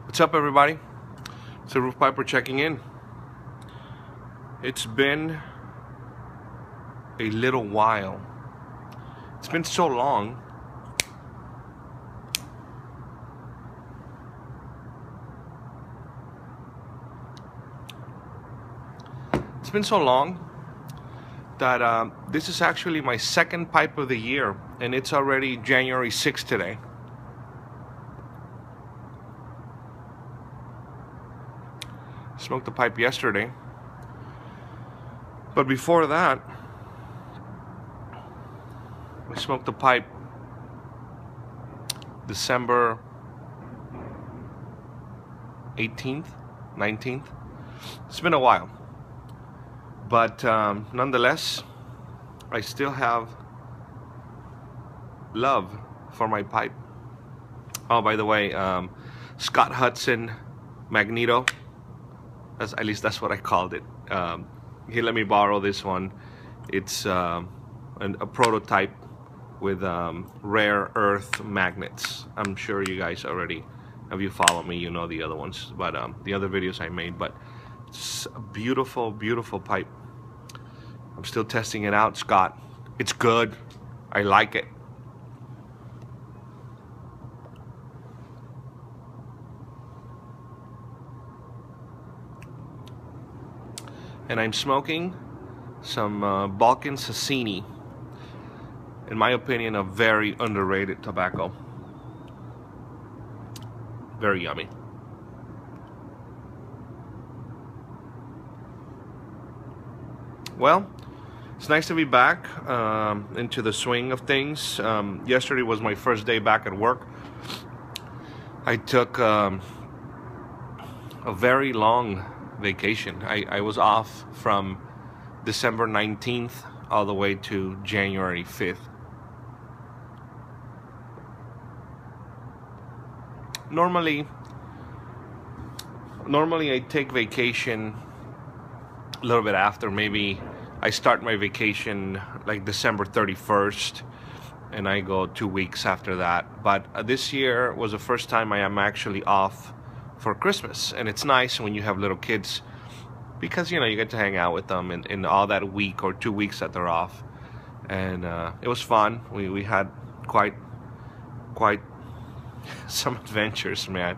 What's up, everybody? It's the Roof Piper checking in. It's been a little while. It's been so long. It's been so long that this is actually my second pipe of the year, and it's already January 6th today. Smoked the pipe yesterday, but before that I smoked the pipe December 18th, 19th. It's been a while, but nonetheless I still have love for my pipe. Oh, by the way, Scott Hudson Magneto, at least that's what I called it. He let me borrow this one. It's a prototype with rare earth magnets. I'm sure you guys already, if you follow me, you know the other ones, but the other videos I made. But it's a beautiful, beautiful pipe. I'm still testing it out, Scott. It's good. I like it. And I'm smoking some Balkan Sassini. In my opinion, a very underrated tobacco. Very yummy. Well, it's nice to be back into the swing of things. Yesterday was my first day back at work. I took a very long vacation. I was off from December 19th all the way to January 5th. Normally I take vacation a little bit after. Maybe I start my vacation like December 31st and I go 2 weeks after that. But this year was the first time I am actually off for Christmas, and it's nice when you have little kids because you get to hang out with them in all that week or 2 weeks that they're off, and it was fun. We had quite some adventures, man.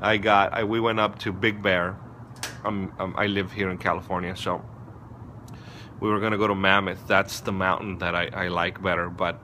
We went up to Big Bear. I live here in California, so we were gonna go to Mammoth. That's the mountain that I like better, but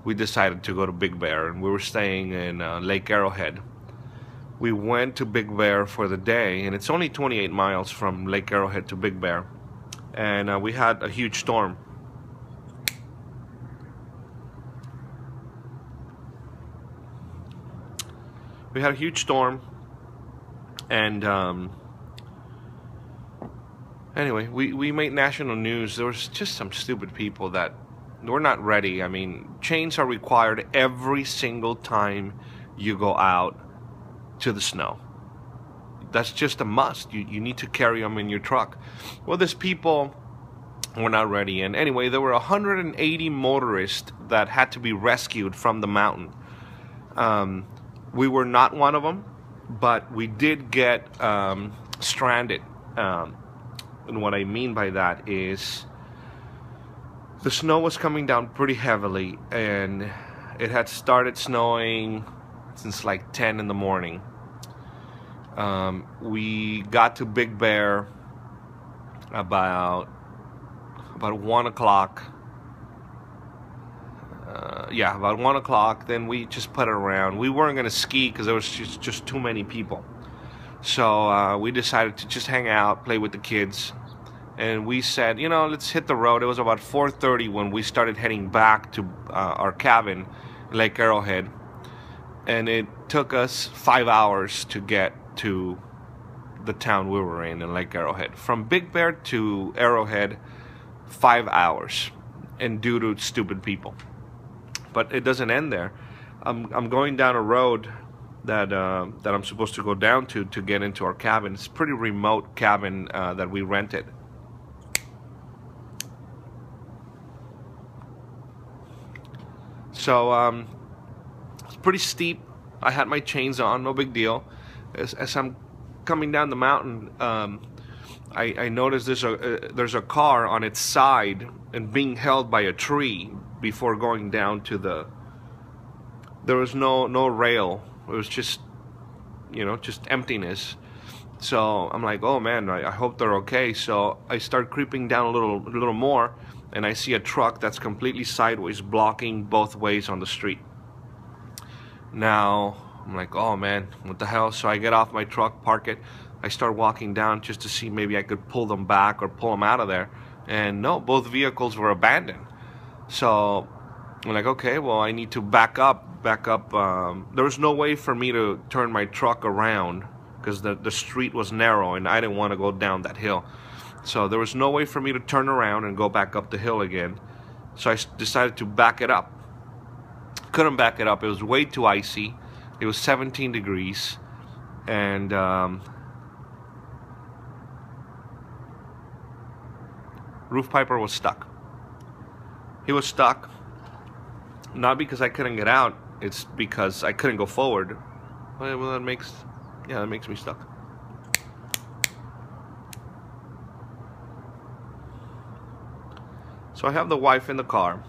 we decided to go to Big Bear, and we were staying in Lake Arrowhead. We went to Big Bear for the day, and it's only 28 miles from Lake Arrowhead to Big Bear, and we had a huge storm. We had a huge storm, and anyway, we made national news. There was just some stupid people that were not ready. I mean, chains are required every single time you go out to the snow. That's just a must. You need to carry them in your truck. Well, these people were not ready, and anyway, there were 180 motorists that had to be rescued from the mountain. We were not one of them, but we did get stranded. And what I mean by that is the snow was coming down pretty heavily, and it had started snowing since like 10 in the morning. We got to Big Bear about 1 o'clock. Yeah, about 1 o'clock. Then we just put it around. We weren't going to ski because there was just too many people. So we decided to just hang out, play with the kids. And we said, let's hit the road. It was about 4:30 when we started heading back to our cabin in Lake Arrowhead. And it took us 5 hours to get to the town we were in Lake Arrowhead. From Big Bear to Arrowhead, 5 hours, and due to stupid people. But it doesn't end there. I'm going down a road that I'm supposed to go down to get into our cabin. It's a pretty remote cabin that we rented. So it's pretty steep I had my chains on, no big deal. As I'm coming down the mountain, I noticed there's a car on its side and being held by a tree before going down to the. There was no rail. It was just, just emptiness. So I'm like, oh man, I hope they're okay. So I start creeping down a little more, and I see a truck that's completely sideways, blocking both ways on the street. Now I'm like, oh man, what the hell? So I get off my truck, park it. I start walking down just to see maybe I could pull them back or pull them out of there. And no, both vehicles were abandoned. So I'm like, okay, well, I need to back up. There was no way for me to turn my truck around because the street was narrow and I didn't want to go down that hill. So there was no way for me to turn around and go back up the hill again. So I decided to back it up. Couldn't back it up. It was way too icy. It was 17 degrees. And Roof Piper was stuck. He was stuck. Not because I couldn't get out. It's because I couldn't go forward. Well, that makes me stuck. So I have the wife in the car.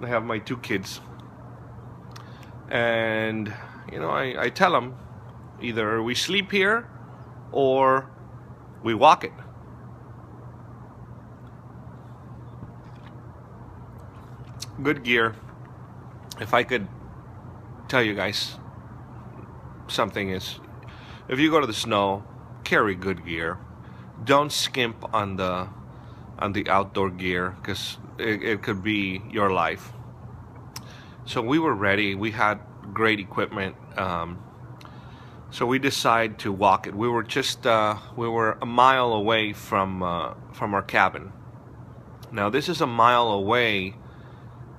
I have my 2 kids. And, I tell them, either we sleep here or we walk it. Good gear. If I could tell you guys something is, if you go to the snow, carry good gear. Don't skimp on the outdoor gear, because it could be your life. So we were ready. We had great equipment. So we decided to walk it. We were just we were a mile away from our cabin. Now this is a mile away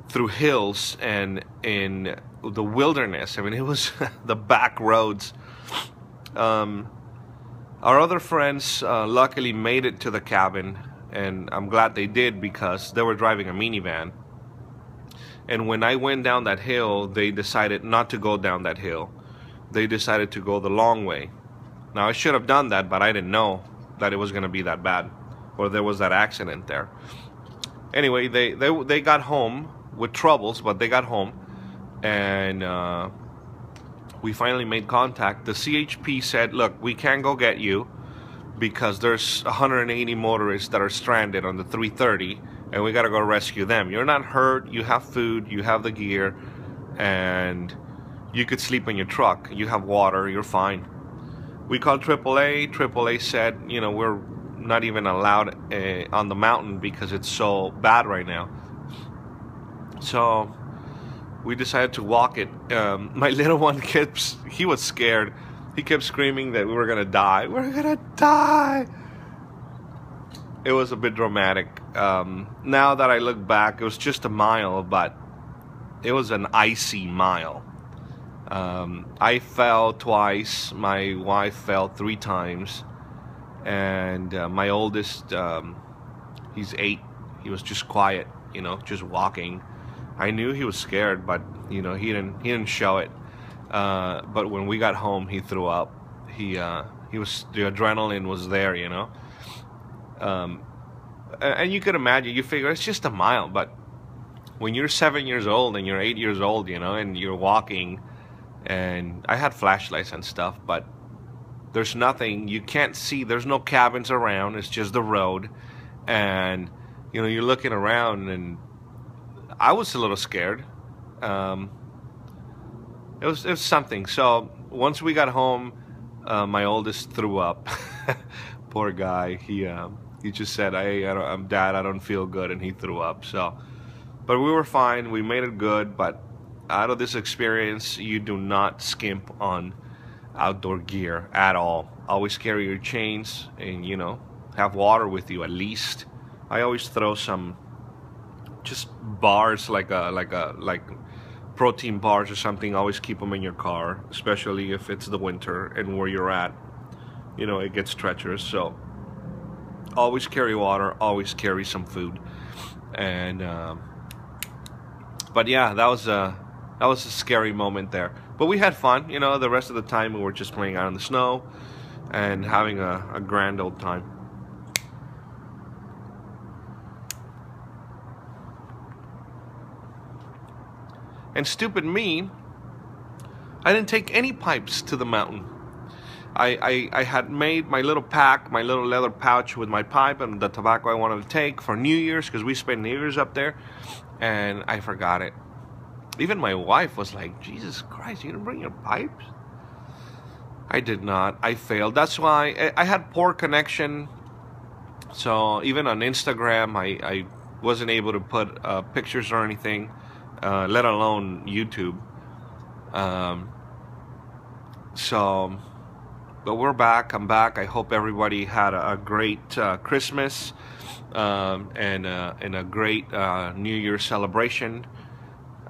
through hills and in the wilderness. I mean, it was the back roads. Our other friends luckily made it to the cabin, and I'm glad they did because they were driving a minivan. And when I went down that hill, they decided not to go down that hill. They decided to go the long way. Now I should have done that, but I didn't know that it was going to be that bad, or there was that accident there. Anyway, they got home with troubles, but they got home, and we finally made contact. The CHP said, look, we can't go get you because there's 180 motorists that are stranded on the 330, and we got to go rescue them. You're not hurt, you have food, you have the gear, and you could sleep in your truck, you have water, you're fine. We called AAA. AAA said, we're not even allowed on the mountain because it's so bad right now. So we decided to walk it. My little one he was scared. He kept screaming that we were gonna die. We're gonna die. It was a bit dramatic. Now that I look back, it was just a mile, but it was an icy mile. I fell twice. My wife fell 3 times. And my oldest, he's 8. He was just quiet, just walking. I knew he was scared, but he didn't show it. But when we got home, he threw up. He was, the adrenaline was there, and you could imagine. You figure it's just a mile, but when you're 7 years old and you're 8 years old, and you're walking, and I had flashlights and stuff, but there's nothing, you can't see, there's no cabins around, it's just the road, and you're looking around, and I was a little scared. It was something. So once we got home, my oldest threw up. Poor guy. He just said, I'm Dad, I don't feel good, and he threw up. So, but we were fine, we made it good. But out of this experience, you do not skimp on outdoor gear at all. Always carry your chains, and have water with you at least. I always throw some just bars, like protein bars or something. Always keep them in your car, especially if it's the winter and where you're at, it gets treacherous. So always carry water, always carry some food. And but yeah, that was a scary moment there. But we had fun, you know. The rest of the time we were just playing out in the snow and having a grand old time. And stupid me, I didn't take any pipes to the mountain. I had made my little pack, my little leather pouch with my pipe and the tobacco I wanted to take for New Year's, because we spent New Year's up there, and I forgot it. Even my wife was like, Jesus Christ, you didn't bring your pipes? I did not. I failed. That's why I had poor connection. So even on Instagram, I wasn't able to put pictures or anything, let alone YouTube. But we're back. I'm back. I hope everybody had a great Christmas and a great New Year celebration.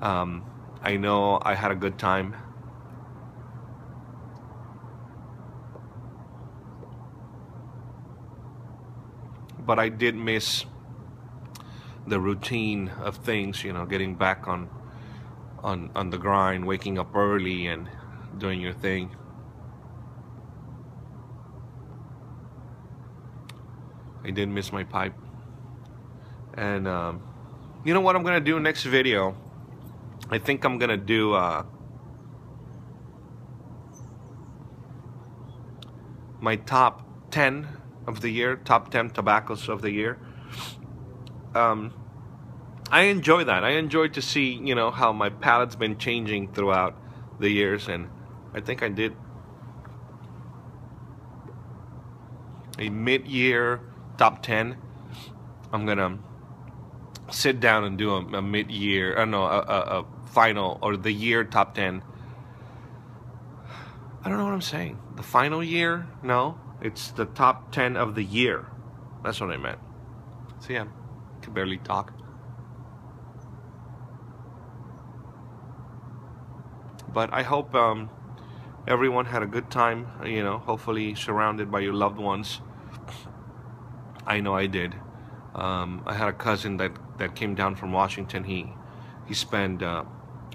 I know I had a good time. But I did miss the routine of things, you know, getting back on the grind, waking up early and doing your thing. I did miss my pipe. And you know what I'm gonna do next video? I think I'm gonna do my top 10 of the year, top 10 tobaccos of the year. I enjoy that. I enjoy to see, you know, how my palate's been changing throughout the years, and I think I did a mid-year top 10. I'm gonna sit down and do a mid-year, a final, or the year top 10. I don't know what I'm saying. The final year? No, it's the top 10 of the year. That's what I meant. So yeah, I can barely talk. But I hope everyone had a good time, you know, hopefully surrounded by your loved ones. I know I did. I had a cousin that came down from Washington. He spent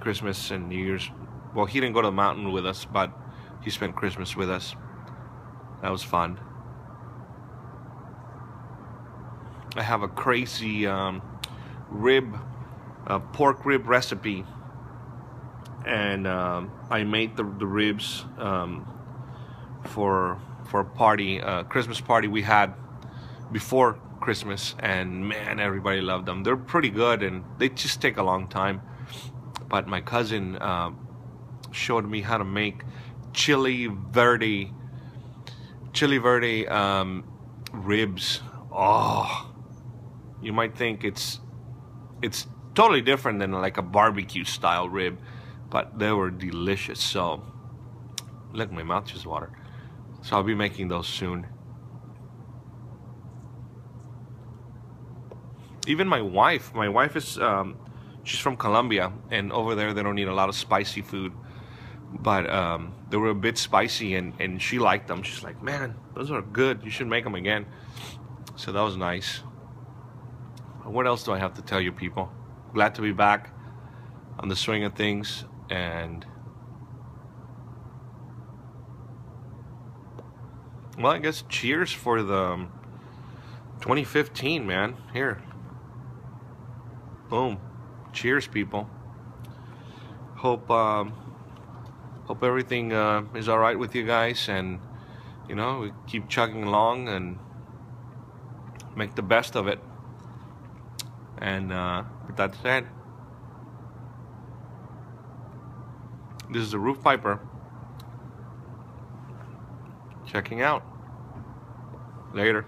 Christmas and New Year's. Well, he didn't go to the mountain with us, but he spent Christmas with us. That was fun. I have a crazy pork rib recipe, and I made the ribs for a party, Christmas party we had before Christmas, and man, everybody loved them. They're pretty good, and they just take a long time. But my cousin showed me how to make chili verde ribs. Oh, you might think it's totally different than like a barbecue style rib, but they were delicious. So look, my mouth just watered. So I'll be making those soon. Even my wife is she's from Colombia, and over there they don't eat a lot of spicy food, but they were a bit spicy, and she liked them. She's like, man, those are good, you should make them again. So that was nice. What else do I have to tell you, people? Glad to be back on the swing of things, and well, I guess cheers for the 2015, man. Here, boom, cheers, people. Hope everything is all right with you guys, and you know, we keep chugging along and make the best of it. And with that said, this is the Roof Piper checking out. Later.